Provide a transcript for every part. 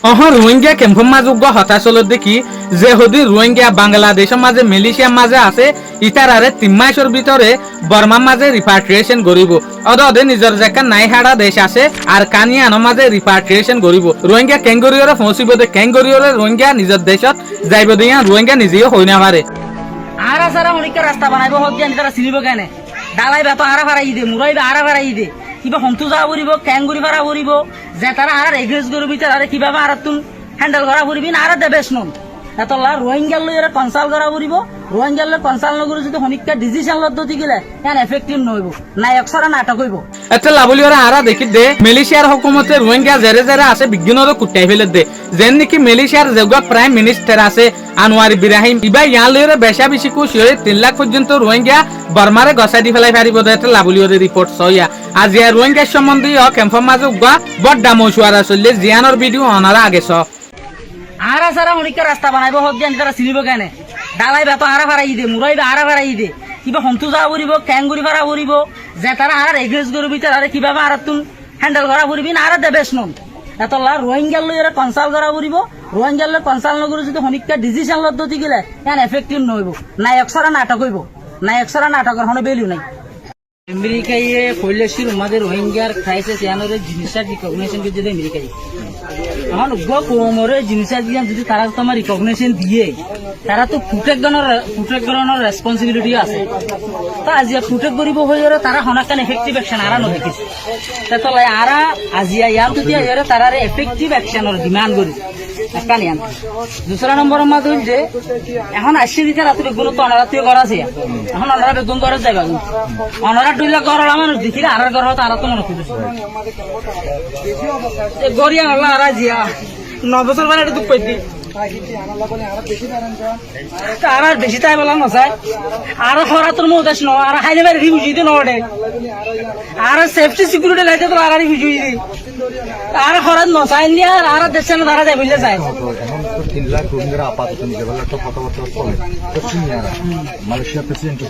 রোহিঙ্গা ক্যাম্পের মাঝে হতাশল দেখি যে হদি রোহিঙ্গা বাংলাদেশের মাঝে মালয়েশিয়ার মাঝে আছে ইতারারে 3 মাসের ভিতরে বর্মার মাঝে রিপাট্রিয়েশন করিব অদে নিজের জায়গা নাই হাড়া দেশ আছে আর কানিয়ানোর মাঝে রিপাট্রিয়েশন করিব রোহিঙ্গা ক্যাঙ্গরিয়রে পৌঁছিব দে ক্যাঙ্গরিয়রে রোহিঙ্গা নিজের দেশত যাইব দিয়া রোহিঙ্গা নিজেও হই না পারে আরা সারা মনিকা রাস্তা বানাইব হক জানি তারা চিনিব কেনে ডালাই বেত আরা ভাড়াই দে মুরাই আরা ভাড়াই দে কিবা হন্তু যা করিব ক্যাঙ্গুরি ভাড়া করিব যে তারা আর এগ্রেস করবি তারা কিভাবে আর তুন হ্যান্ডেল করা করিবি না আর দেবেশ নন এতলা রোহিঙ্গার লই কনসাল্ট করা করিব রোহিঙ্গার লই কনসাল্ট নকরি যদি হনিকা ডিসিশন লদ্দতি গিলে এন এফেক্টিভ নইব নায়ক সারা নাটক হইব আচ্ছা লাবলি ওরা আরা দেখি দে মালয়েশিয়ার হুকুমতে রোহিঙ্গা জেরে জেরে আছে বিজ্ঞানর কুটাই ফেলে দে যেন নাকি মালয়েশিয়ার যেগা প্রাইম মিনিস্টার আছে আনোয়ার ইব্রাহিম ইবা ইয়ার লইরে বেশা বেশি খুশি হয়ে 3 লাখ পর্যন্ত রোহিঙ্গা বর্মারে গসাই দি ফেলাই পারিব দে এটা লাবলি ওরে রিপোর্ট সইয়া আজ ইয়া রোহিঙ্গা সম্বন্ধে ক্যাম্পের মাঝে বড় দামোশুয়ারা চললে জিয়ানোর ভিডিও অনারা আগে সব আরা সারা মনিকা রাস্তা বানাইব হক জানি তারা চিনিব কেনে ডালাই বেত আরা ভাড়াই দে মুরাই আরা ভাড়াই দে কিবা হন্তু যা করিব ক্যাঙ্গুরি ভাড়া করিব যে তারা আর এগ্রেস করবি তারা কিভাবে আর তুন হ্যান্ডেল করা করিবি না আর দেবেশ নন এতলা রোহিঙ্গার লই কনসাল্ট করা করিব রোহিঙ্গার লই কনসাল্ট নকরি যদি হনিকা ডিসিশন লদ্দতি গিলে এন এফেক্টিভ নইব নায়ক সারা নাটক হইব নায়ক সারা নাটকের কোনো ভ্যালু নাই আমেরিকায় কৈলাসীর আমাদের রোহিঙ্গার ক্রাইসিস ইয়ানোরে জিনিসটার রিকগনিশন দিয়ে যদি আমেরিকায় এখন কোমরে জিনিসটার দিয়ে যদি তারা তোমার রিকগনিশন দিয়ে তারা তো প্রোটেক্ট করানোর রেসপন্সিবিলিটি আছে তো আজিয়া প্রোটেক্ট করিব হয়ে তারা হনাকান এফেক্টিভ অ্যাকশন আরা নদেখিছে তাহলে আরা আজিয়া ইয়ার যদি তারারে এফেক্টিভ অ্যাকশনের ডিমান্ড করি কানিয়ান দুসরা নম্বরের মাঝে যে এখন আসছে দিতে রাত্রে গুলো তো অনারাত্রিও করা আছে এখন অনারা বেগুন করে যাইবা অনারা দুইলা গড় মানুষ দেখিলে আর গড় তারা তো মনে করছে গড়িয়া আল্লাহ আরা জিয়া 9 বছর মানে এটা দুঃখ পাইতি আর বেশি তাই বলা নসাই আর খরা তোর মৌদাস ন আর হাইলে বাইরে রিভিউ দিতে নড়ে আর সেফটি সিকিউরিটি লাইতে তো আর রিভিউ দিই আর খরা নসাই নিয়ে আর দেশে না দাঁড়া যায় বুঝলে যায় এখন তো 3 লাখ রোহিঙ্গারা আপাতত নিজেদের একটা কথাবার্তা চলে মালয়েশিয়া প্রেসিডেন্ট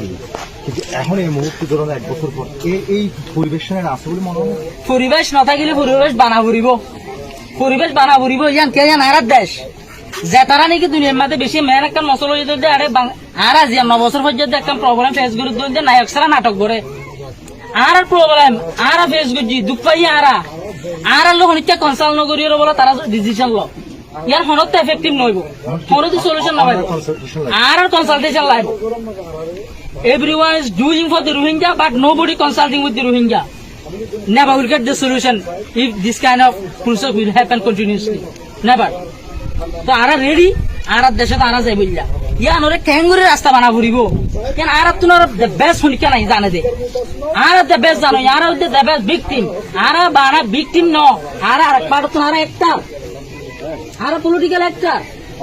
কিন্তু এখন এই মুহূর্তে ধরুন 1 বছর পর এই পরিবেশনের আছে বলে মনে হয় পরিবেশ না থাকিলে পরিবেশ বানা পড়িব ইয়ান কে ইয়ান আর দেশ যে তারা নাকি দুনিয়ার মধ্যে বেশি মেন একটা মশলা যদি আরে আর আজ 9 বছর পর্যন্ত একটা প্রবলেম ফেস করে দিতে নায়ক সারা নাটক করে আর প্রবলেম আর ফেস করছি দুঃখ পাই আর লোক নিত্যা কনসাল্ট নগরী বলে তারা ডিসিশন ল ইয়ার হনত তো এফেক্টিভ নইব কোনো তো সলিউশন না পাইব আর consultation লাইব everyone is doing for the Rohingya but nobody consulting with the Rohingya never will get the solution if this kind of process will happen continuously never তো আরা ready আর দেশে আরা যাই বললা ইয়া নরে ক্যাঙ্গুরি রাস্তা বানা ঘুরিব কেন আর তুনার দ্য বেস্ট হল কেন জানে দে আর দ্য বেস্ট জানো আর দ্য বেস্ট ভিকটিম আর বানা ভিকটিম ন আর পার তুনার একটা আর পলিটিক্যাল একটা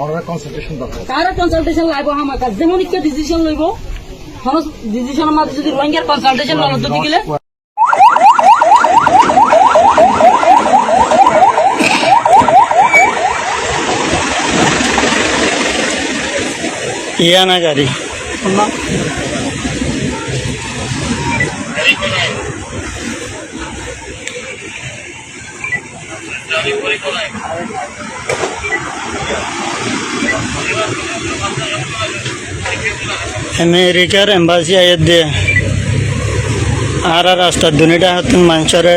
ওনারা কনসালটেশন দরকার তারা কনসালটেশন লাইব আমার কাছে যেমন একটা ডিসিশন লইব কোন ডিসিশনের মধ্যে যদি রোহিঙ্গার কনসালটেশন না লদ্দতি গেলে ইয়ানা গাড়ি আমেরিকার এম্বাসি আয়াত দিয়ে আর রাস্তা দুনিটা হাতুন মানুষরে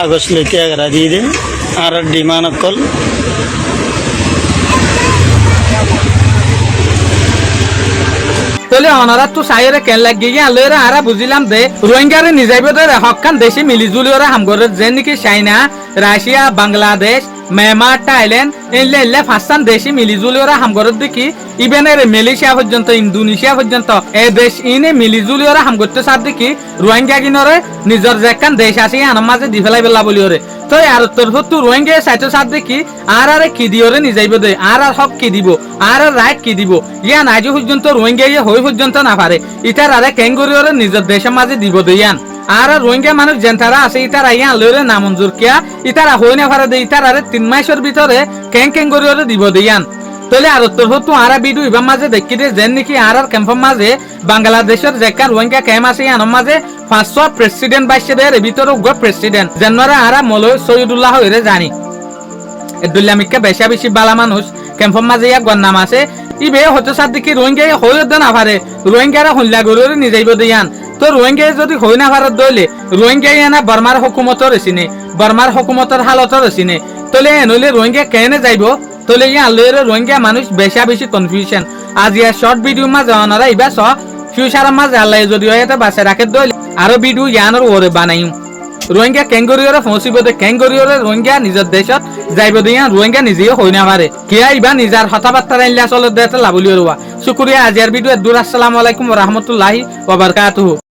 আগস লেতে আগরা দিয়ে দে আর ডিমান্ড অকল তাহলে অনারা তো সাইরে কেন লাগিয়ে গিয়ে আলোরা আরা বুঝিলাম দে রোহিঙ্গারে নিজাইবে দে হকান দেশে মিলিজুলি ওরা হামগরে যে নাকি চাইনা রাশিয়া বাংলাদেশ মিয়ানমার থাইল্যান্ড এলে পাঁচটান দেশে মিলিজুলি ওরা হামগরে দেখি ইভেন এর মালয়েশিয়া পর্যন্ত ইন্দোনেশিয়া পর্যন্ত এই দেশ ইনে মিলিজুলি ওরা হামগরতে সার দেখি রোহিঙ্গা কিনরে নিজের যেখান দেশ আছে আনার মাঝে দি ফেলাই বেলা বলি ওরে তো আর তোর তো রোহিঙ্গা সাইটো সার দেখি আর কি দিওরে নিজাইবে দে আর হক কি দিব আর রাইট কি দিব ইয়া নাইজু পর্যন্ত রোহিঙ্গা ইয়ে হই পর্যন্ত না পারে ইটার আরে ক্যাঙ্গুরিওরে নিজের দেশের মাঝে দিব দেয়ান আর রোহিঙ্গা মানুষ যেনতারা আছে ইতারা ইয়া লইরে নামঞ্জুর কিয়া ইতারা হই না পারে দে ইতার আরে 3 মাসের ভিতরে ক্যাঙ্গুরিওরে দিব দেয়ান তাহলে আর তোর তো আর ভিডিও ইবার মাঝে দেখি দে যেন নাকি আর ক্যাম্পের মাঝে বাংলাদেশের যেকা রোহিঙ্গা ক্যাম্প আছে ইয়ানোর মাঝে 500 প্রেসিডেন্ট বাইছে দের ভিতরে প্রেসিডেন্ট যেনরা আর মৌলভী শহীদুল্লাহ হইরে জানি দুল্লামিকা বেশা বেশি বালা মানুষ ক্যাম্পর মাঝে ইয়া গন্নাম আছে ইবে হয়তো সার দিকে রোহিঙ্গা হয়ে না পারে রোহিঙ্গারা হল্লা গরুরে নিজাইব দিয়ান তো রোহিঙ্গা যদি হই না পারত দইলে রোহিঙ্গা না বর্মার হুকুমতর এসিনে বর্মার হুকুমতর হালতর এসিনে তলে নইলে রোহিঙ্গা কেনে যাইব তলে ইয়া আল্লাহরে রোহিঙ্গা মানুষ বেশা বেশি কনফিউশন আজ ইয়া শর্ট ভিডিও মাঝে অনারা ইবা স ফিউচারের মাঝে আল্লাহ যদি হয় বাসে রাখে দইলে আরো ভিডিও ইয়ানোর ওরে বানাইম রোহিঙ্গা কেঙ্গরিয়রে পৌঁছিব দে কেঙ্গরিয়রে রোহিঙ্গা নিজের দেশত যাইব দিয়া রোহিঙ্গা নিজেও হই না পারে কিয়া ইবা নিজার হতাবার্তা আইলা চলত দেতে লাভলি রোয়া শুক্রিয়া আজিয়ার ভিডিও দূর আসসালামু আলাইকুম ওয়া রাহমাতুল্লাহি ওয়া বারাকাতুহু।